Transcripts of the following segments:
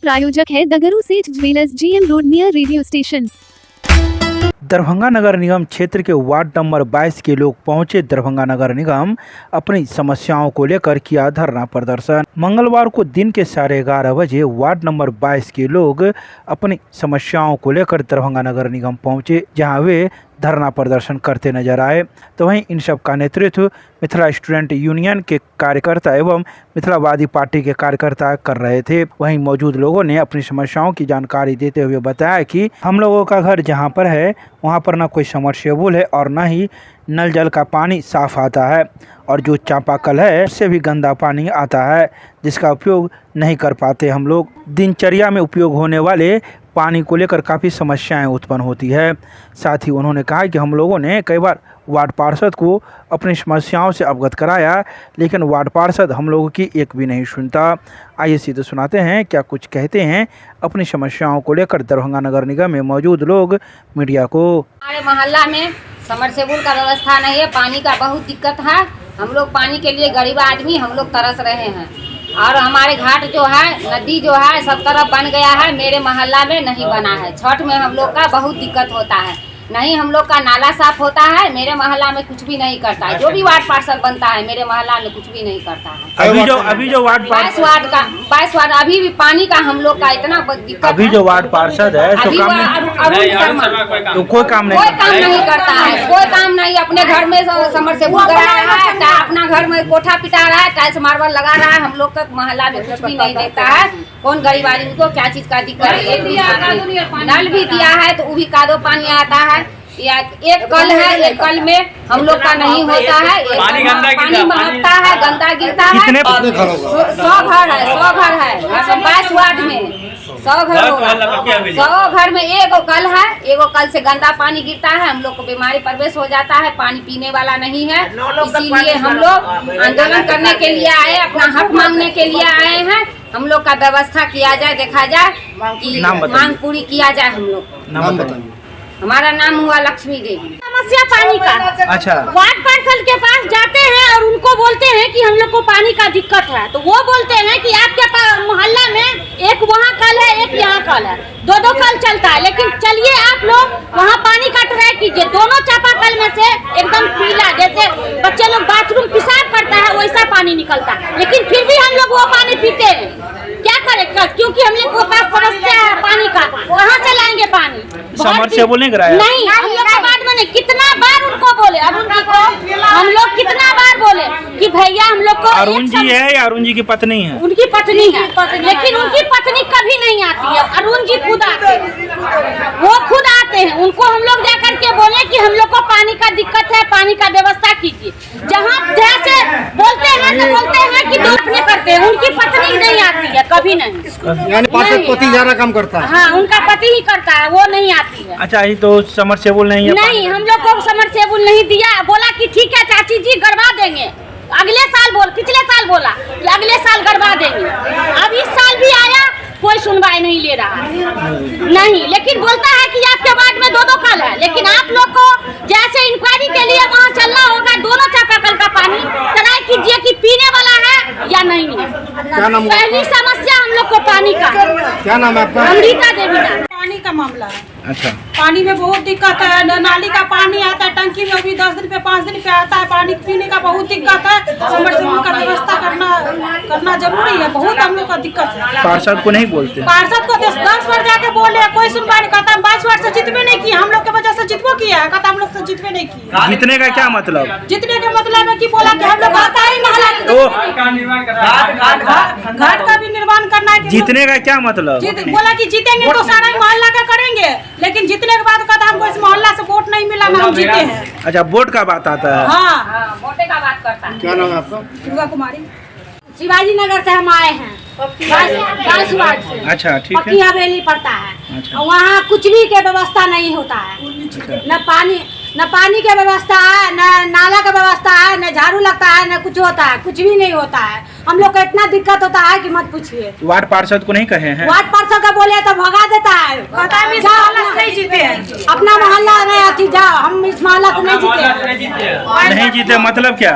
प्रायोजक है Dagru Seth jewellers, GM road near radio station. Darbhanga नगर निगम क्षेत्र के वार्ड नंबर 22 के लोग पहुंचे दरभंगा नगर निगम अपनी समस्याओं को लेकर किया धरना प्रदर्शन। मंगलवार को दिन के 11:30 बजे वार्ड नंबर 22 के लोग अपनी समस्याओं को लेकर दरभंगा नगर निगम पहुंचे, जहां वे धरना प्रदर्शन करते नजर आए। तो वहीं इन सब का नेतृत्व मिथिला स्टूडेंट यूनियन के कार्यकर्ता एवं मिथिलावादी पार्टी के कार्यकर्ता कर रहे थे। वहीं मौजूद लोगों ने अपनी समस्याओं की जानकारी देते हुए बताया कि हम लोगों का घर जहां पर है वहां पर न कोई समरसेबुल है और न ही नल जल का पानी साफ आता है, और जो चापाकल है उससे भी गंदा पानी आता है, जिसका उपयोग नहीं कर पाते हम लोग। दिनचर्या में उपयोग होने वाले पानी को लेकर काफ़ी समस्याएं उत्पन्न होती है। साथ ही उन्होंने कहा कि हम लोगों ने कई बार वार्ड पार्षद को अपनी समस्याओं से अवगत कराया, लेकिन वार्ड पार्षद हम लोगों की एक भी नहीं सुनता। आइए सीधे सुनाते हैं क्या कुछ कहते हैं अपनी समस्याओं को लेकर दरभंगा नगर निगम में मौजूद लोग मीडिया को। हमारे मोहल्ला में समरसेबुल का व्यवस्था नहीं है, पानी का बहुत दिक्कत है। हम लोग पानी के लिए गरीब आदमी हम लोग तरस रहे हैं, और हमारे घाट जो है, नदी जो है, सब तरफ बन गया है, मेरे मोहल्ला में नहीं बना है। छठ में हम लोग का बहुत दिक्कत होता है, नहीं हम लोग का नाला साफ होता है, मेरे मोहल्ला में कुछ भी नहीं करता है। जो भी वार्ड पार्षद बनता है मेरे मोहल्ला में कुछ भी नहीं करता है। अभी जो वार्ड 22 वार्ड अभी भी पानी का हम लोग का इतना दिक्कत। अभी जो वार्ड पार्षद है तो कोई काम नहीं करता है, कोई काम नहीं। अपने घर में समरसेबुल करा रहा है, अपना घर में कोठा पिटा रहा है, टाइल्स मार्बल लगा रहा है। हम लोग का मोहल्ला में कुछ भी नहीं देखता है। कौन गरीब आदमी को क्या चीज का दिक्कत है? नल भी दिया है तो वो भी कादो पानी आता है, या एक कल है, एक कल में हम लोग का नहीं होता है। पानी महकता है, गंदा गिरता है। 100 घर है 22 वार्ड में 100 घर होगा। 100 घर में एगो कल है, एगो कल से गंदा पानी गिरता है। हम लोग को बीमारी प्रवेश हो जाता है, पानी पीने वाला नहीं है। इसीलिए हम लोग आंदोलन करने के लिए आए, अपना हक मांगने के लिए आए हैं। हम लोग का व्यवस्था किया जाए, देखा जाए कि मांग पूरी किया जाए। हम लोग हमारा नाम हुआ लक्ष्मी देवी। समस्या पानी का। अच्छा, वार्ड पार्षद के पास जाते हैं और उनको बोलते हैं कि हम लोग को पानी का दिक्कत है, तो वो बोलते हैं कि आपके मोहल्ला में एक वहाँ कल है, एक यहाँ कल है, दो कल चलता है। लेकिन चलिए आप लोग वहाँ पानी का ट्राई कीजिए, दोनों चापाकल में से एकदम पीला, जैसे बच्चे लोग बाथरूम पेशाब करता है वैसा पानी निकलता है, लेकिन फिर भी हम लोग वो पानी पीते हैं। क्या करें, क्योंकि हम लोग के पास समस्या है पानी का, कहाँ से लाएंगे पानी? समरसेबुल नहीं कराया? नहीं, हम लोग के बाद में कितना बार उनको बोले, अरुण जी को हम लोग कितना बार बोले कि भैया हम लोग को। अरुण जी है या अरुण जी की पत्नी है? उनकी पत्नी है, लेकिन उनकी पत्नी कभी नहीं आती है। अरुण जी खुद आते हैं, वो खुद आते हैं। उनको हम लोग जाकर के बोले कि हम लोग को पानी का दिक्कत है, पानी का व्यवस्था कीजिए। जहाँ जैसे बोलते हैं तो बोलते हैं कि दो अपने करते हैं, उनकी पत्नी नहीं आती है, कभी नहीं। यानी पार्षद पति ज्यादा काम करता है? हाँ, उनका पति ही करता है, वो नहीं आती है। अच्छा, ये तो समरसेबुल नहीं है? नहीं, हम लोग को समरसेबुल नहीं दिया। बोला कि ठीक है चाची जी गड़वा देंगे, अगले साल पिछले साल बोला कि अगले साल गड़वा देंगे। अब इस साल भी आया, कोई सुनवाई नहीं ले रहा नहीं, लेकिन बोलता है कि आपके वार्ड में दो कल है। लेकिन आप लोग को जैसे इंक्वायरी के लिए वहाँ चलना होगा, दोनों चापाकल का पानी ट्राई कीजिए कि पीने वाला है या नहीं है। पहली समस्या हम लोग को पानी का। क्या नाम है आपका? अमृता देवी नाम। पानी का मामला है। अच्छा, पानी में बहुत दिक्कत है, नाली का पानी आता है, टंकी में भी 10 दिन पे 5 दिन पे आता है। पानी पीने का बहुत दिक्कत है, समरसेबुल का व्यवस्था करना जरूरी है। बहुत हम लोग का दिक्कत है। पार्षद को नहीं बोलते? पार्षद को 10 बार जाके बोले, कोई सुनवाई नहीं करता। 22 वार्ड से जितने नहीं किया, हम लोग के वजह से जितवो किया है, कहता हम लोग से जितने नहीं किया। जीतने का क्या मतलब? जितने का मतलब है कि बोला कि हम लोग आता ही नहीं, घाट का भी निर्माण करना है। जीतने का क्या मतलब? बोला कि जीतेंगे तो सारा मोहल्ला का करेंगे, लेकिन जीतने के बाद कहता हमको इस मोहल्ला से वोट नहीं मिला, हम जीते हैं। अच्छा, वोट का बात आता है? हाँ, वोटे का बात करता है। क्या नाम है आपका? दुर्गा कुमारी। शिवाजी नगर से हम आए हैं, 22 वार्ड से। अच्छा, ठीक पक्की है। हवेली पड़ता है। अच्छा। वहाँ कुछ भी के व्यवस्था नहीं होता है, न पानी के व्यवस्था है, न नाला का व्यवस्था है, न झाड़ू लगता है, न कुछ होता है, कुछ भी नहीं होता है। हम लोग को इतना दिक्कत होता है कि मत पूछिए। वार्ड पार्षद को नहीं कहे हैं? वार्ड पार्षद का बोले तो भगा देता है, कहता है इस मोहल्ला से नहीं जीते हैं, अपना मोहल्ला में अति जाओ, हम इस मोहल्ला से नहीं जीते। नहीं जीते मतलब क्या?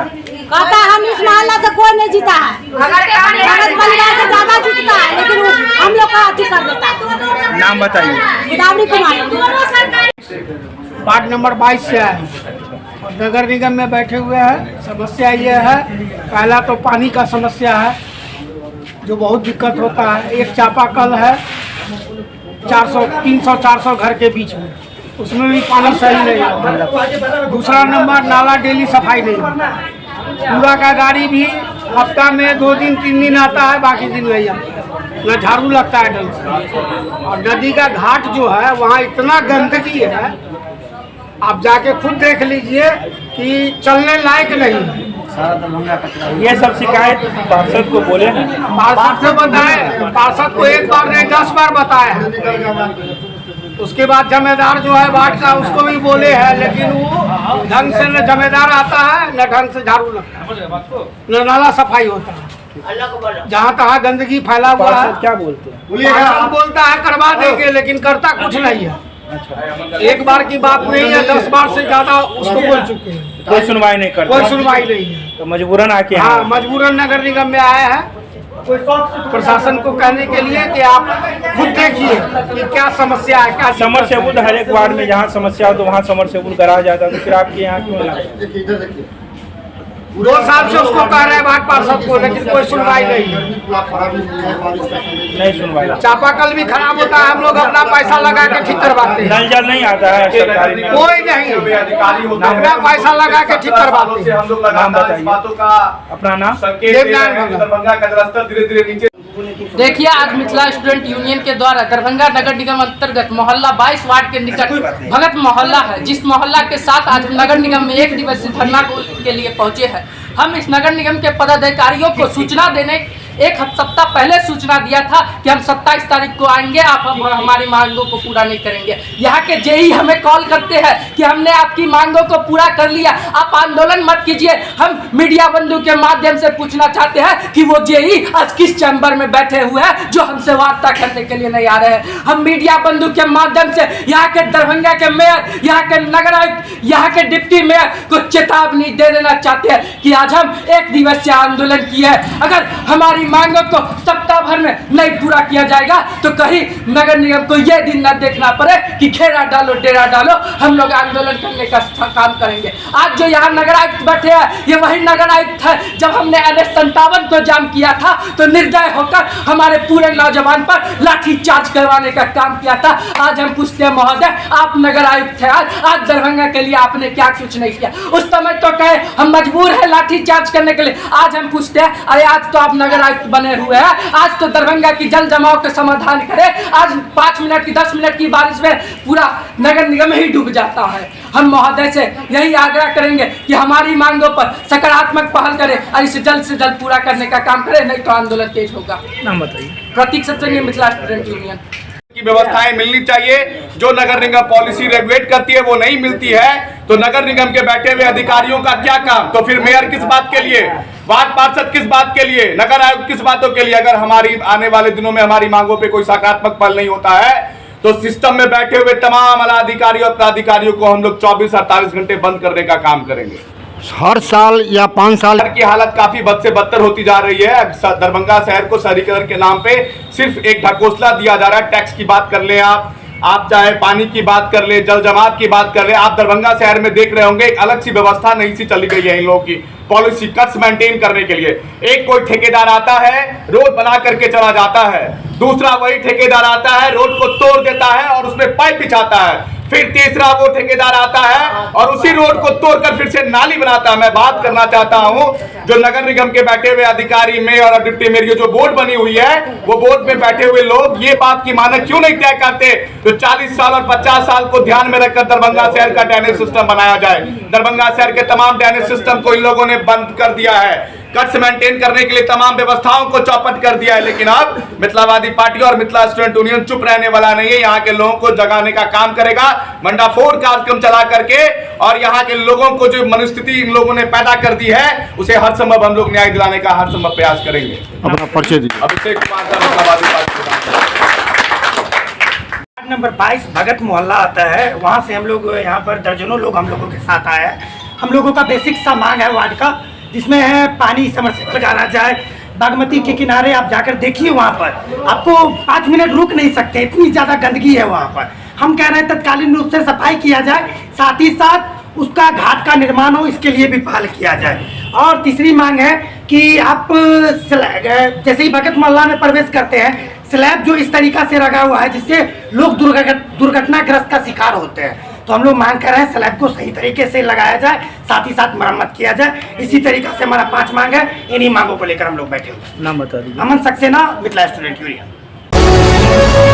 कहता है हम इस मोहल्ला से कोई नहीं जीता है, भगत परिवार से ज्यादा जीतता है, लेकिन वो हम लोग का अति कर देता है। नाम बताइए। गोदावरी कुमारी। वार्ड नंबर 22 से आए हैं और नगर निगम में बैठे हुए हैं। समस्या ये है, पहला तो पानी का समस्या है जो बहुत दिक्कत होता है। एक चापाकल है 300-400 घर के बीच में, उसमें भी पानी सही नहीं है। दूसरा नंबर, नाला डेली सफाई नहीं होता। कूड़ा का गाड़ी भी हफ्ता में 2 दिन 3 दिन आता है, बाकी दिन नहीं आता, न झाड़ू लगता है ढंग से। और नदी का घाट जो है वहाँ इतना गंदगी है, आप जाके खुद देख लीजिए कि चलने लायक नहीं है। ये सब शिकायत पार्षद को बोले हैं? पार्षद से बताए, पार्षद को एक बार नहीं 10 बार बताया है। उसके बाद जमेदार जो है वार्ड का, उसको भी बोले हैं, लेकिन वो ढंग से न जमेदार आता है न ढंग से झाड़ू लगता है, न नाला सफाई होता है। जहाँ तहाँ गंदगी फैला हुआ है। क्या बोलते हैं? पार्षद बोलता है करवा देंगे, लेकिन करता कुछ नहीं है। एक बार की बात नहीं है, 10 बार से ज्यादा उसको बोल चुके हैं, कोई सुनवाई नहीं करता। कोई सुनवाई नहीं है। तो मजबूरन आके हाँ, मजबूरन नगर निगम में आए हैं प्रशासन को कहने के लिए कि आप खुद देखिए कि क्या समस्या है, क्या समरसेबुल हर एक वार्ड में जहाँ समस्या हो तो वहाँ समरसेबुल कराया जाता है, तो फिर आपके यहाँ क्यों लगा? 2 साल से उसको कह रहे हैं वार्ड पार्षद को, लेकिन कोई सुनवाई नहीं है। नहीं सुनवाई। चापाकल भी खराब होता है, हम लोग अपना पैसा लगा के ठीक करवाते हैं। नल जल नहीं आता है सरकारी में? कोई नहीं, अपना पैसा लगा के ठीक करवाते हैं। नाम बताइए। अपना नाम? देवनारायण भगत। देखिए, आज मिथिला स्टूडेंट यूनियन के द्वारा दरभंगा नगर निगम अंतर्गत मोहल्ला 22 वार्ड के निकट भगत मोहल्ला है, जिस मोहल्ला के साथ आज नगर निगम में 1 दिवसीय धरना के लिए पहुंचे हैं। हम इस नगर निगम के पदाधिकारियों को सूचना देने 1 सप्ताह पहले सूचना दिया था कि हम 27 तारीख को आएंगे, आप हमारी मांगों को पूरा नहीं करेंगे। यहाँ के जेई हमें कॉल करते हैं कि हमने आपकी मांगों को पूरा कर लिया, आप आंदोलन मत कीजिए। हम मीडिया बंधु के माध्यम से पूछना चाहते हैं कि वो जेई आज किस चैम्बर में बैठे हुए हैं जो हमसे वार्ता करने के लिए नहीं आ रहे हैं। हम मीडिया बंधु के माध्यम से यहाँ के दरभंगा के मेयर, यहाँ के नगर आयुक्त, यहाँ के डिप्टी मेयर को चेतावनी दे देना चाहते हैं कि आज हम 1 दिवसीय आंदोलन किए हैं। अगर हमारी मांगों को सप्ताह भर में नहीं पूरा किया जाएगा तो कहीं नगर निगम को यह दिन न देखना पड़े कि घेरा डालो डेरा डालो, हम लोग आंदोलन करने का काम करेंगे। आज जो यहाँ नगर आयुक्त बैठे हैं, ये वही नगर आयुक्त है जब हमने NH-57 को जाम किया था तो निर्दय होकर हमारे पूरे नौजवान पर लाठी चार्ज करवाने का काम किया था। आज हम पूछते हैं महोदय, आप नगर आयुक्त थे, आज दरभंगा के लिए आपने क्या कुछ नहीं किया? उस समय तो कहे हम मजबूर है लाठी चार्ज करने के लिए, आज हम पूछते हैं अरे आज तो आप नगर आयुक्त बने हुए हैं, आज तो दरभंगा की जल जमाव का समाधान करें। आज 5 मिनट की 10 मिनट की बारिश में पूरा नगर निगम ही डूब जाता है। हम महोदय से यही आग्रह करेंगे कि हमारी मांगों पर सकारात्मक पहल करें और इसे जल्द से जल्द पूरा करने का काम करें, नहीं तो आंदोलन तेज होगा। नाम बताइए। प्रतीक सत्संगी, मिथिला स्टूडेंट यूनियन। की व्यवस्थाएं मिलनी चाहिए, जो नगर निगम पॉलिसी रेगुलेट करती है वो नहीं मिलती है, तो नगर निगम के बैठे हुए अधिकारियों का क्या काम? तो फिर मेयर किस बात के लिए, वार्ड पार्षद किस बात के लिए, नगर आयुक्त किस बातों के लिए? अगर हमारी आने वाले दिनों में हमारी मांगों पे कोई सकारात्मक पहल नहीं होता है तो सिस्टम में बैठे हुए तमाम आला अधिकारियों को हम लोग 24-48 घंटे बंद करने का काम करेंगे। हर साल या 5 साल की हालत काफी बद से बदतर होती जा रही है। दरभंगा शहर को शहरीकरण के नाम पे सिर्फ एक ढकोसला दिया जा रहा है। टैक्स की बात कर ले, आप चाहे पानी की बात कर ले, जल जमाव की बात कर ले, आप दरभंगा शहर में देख रहे होंगे एक अलग सी व्यवस्था नहीं सी चली गई है इन लोगों की पॉलिसी कट्स मेंटेन करने के लिए। एक कोई ठेकेदार आता है, रोड बना करके चला जाता है, दूसरा वही ठेकेदार आता है, रोड को तोड़ देता है और उसमें पाइप बिछाता है, फिर तीसरा वो ठेकेदार आता है और उसी रोड को तोड़कर फिर से नाली बनाता है। मैं बात करना चाहता हूं, जो नगर निगम के बैठे हुए अधिकारी, मेयर और डिप्टी मेयर, जो बोर्ड बनी हुई है, वो बोर्ड में बैठे हुए लोग ये बात की मानक क्यों नहीं तय करते तो 40 साल और 50 साल को ध्यान में रखकर दरभंगा शहर का ड्रेनेज सिस्टम बनाया जाए। दरभंगा शहर के तमाम ड्रेनेज सिस्टम को इन लोगों ने बंद कर दिया है, कट्स मेंटेन करने के लिए तमाम व्यवस्थाओं को चौपट कर दिया है। लेकिन अब मिथिलावादी पार्टी और मिथिला स्टूडेंट यूनियन चुप रहने वाला नहीं है, यहाँ के लोगों को जगाने का काम करेगा, मंडाफोड़ कार्यक्रम चला करके, और यहाँ के लोगों को जो मनस्थिति इन लोगों ने पैदा कर दी है उसे हर संभव हम लोग न्याय दिलाने का हर संभव प्रयास करेंगे। अपना परिचय दीजिए। अभिषेक कुमार का मिथिलावादी पार्टी। नंबर 22 भगत मोहल्ला आता है, वहाँ से हम लोग यहाँ पर दर्जनों लोग हम लोगों के साथ आए हैं। हम लोगों का बेसिक सा मांग है वार्ड का जिसमें है पानी समरसेबल लगाना जाए। बागमती के किनारे आप जाकर देखिए, वहाँ पर आपको 5 मिनट रुक नहीं सकते, इतनी ज़्यादा गंदगी है वहाँ पर। हम कह रहे हैं तत्कालीन रूप से सफाई किया जाए, साथ ही साथ उसका घाट का निर्माण हो, इसके लिए भी पहल किया जाए। और तीसरी मांग है कि आप जैसे ही भगत मोहल्ला में प्रवेश करते हैं, स्लैब जो इस तरीका से लगा हुआ है जिससे लोग दुर्घटनाग्रस्त का शिकार होते हैं, तो हम लोग मांग कर रहे हैं स्लैब को सही तरीके से लगाया जाए, साथ ही साथ मरम्मत किया जाए। इसी तरीके से हमारा 5 मांग है, इन्हीं मांगों को लेकर हम लोग बैठे हुए। नाम बता दीजिए। अमन सक्सेना, मिथिला स्टूडेंट यूनियन।